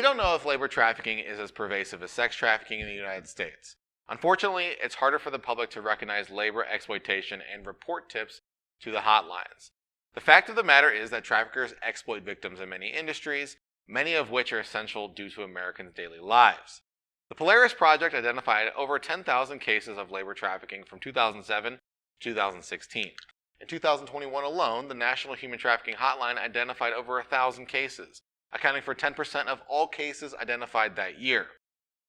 don't know if labor trafficking is as pervasive as sex trafficking in the United States. Unfortunately, it's harder for the public to recognize labor exploitation and report tips to the hotlines. The fact of the matter is that traffickers exploit victims in many industries, many of which are essential due to Americans' daily lives. The Polaris Project identified over 10,000 cases of labor trafficking from 2007 to 2016. In 2021 alone, the National Human Trafficking Hotline identified over 1,000 cases, accounting for 10% of all cases identified that year.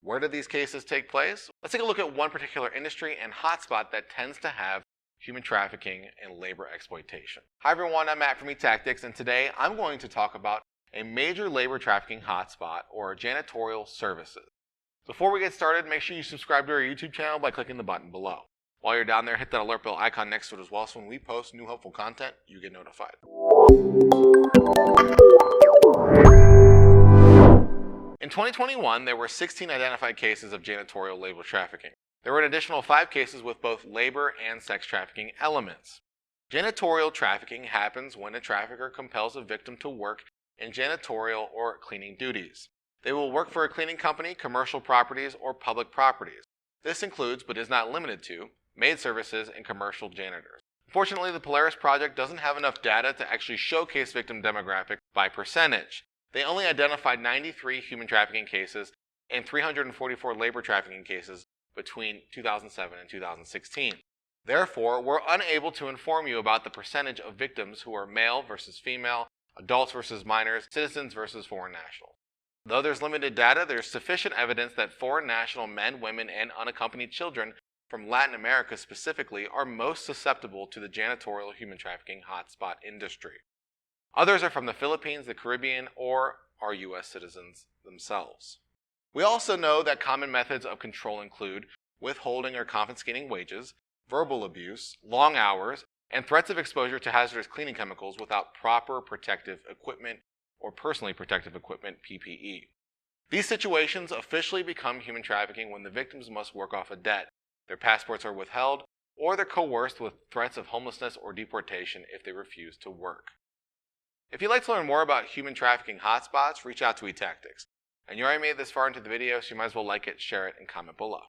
Where did these cases take place? Let's take a look at one particular industry and hotspot that tends to have human trafficking and labor exploitation. Hi everyone, I'm Matt from eTactics, and today I'm going to talk about a major labor trafficking hotspot, or janitorial services. Before we get started, make sure you subscribe to our YouTube channel by clicking the button below. While you're down there, hit that alert bell icon next to it as well, so when we post new helpful content, you get notified. In 2021, there were 16 identified cases of janitorial labor trafficking. There were an additional 5 cases with both labor and sex trafficking elements. Janitorial trafficking happens when a trafficker compels a victim to work in janitorial or cleaning duties. They will work for a cleaning company, commercial properties, or public properties. This includes, but is not limited to, maid services and commercial janitors. Unfortunately, the Polaris Project doesn't have enough data to actually showcase victim demographic by percentage. They only identified 93 human trafficking cases and 344 labor trafficking cases between 2007 and 2016. Therefore, we're unable to inform you about the percentage of victims who are male versus female, adults versus minors, citizens versus foreign nationals. Though there's limited data, there's sufficient evidence that foreign national men, women, and unaccompanied children from Latin America specifically are most susceptible to the janitorial human trafficking hotspot industry. Others are from the Philippines, the Caribbean, or are U.S. citizens themselves. We also know that common methods of control include withholding or confiscating wages, verbal abuse, long hours, and threats of exposure to hazardous cleaning chemicals without proper protective equipment or personally protective equipment, PPE. These situations officially become human trafficking when the victims must work off a debt, their passports are withheld, or they're coerced with threats of homelessness or deportation if they refuse to work. If you'd like to learn more about human trafficking hotspots, reach out to eTactics. And you already made it this far into the video, so you might as well like it, share it, and comment below.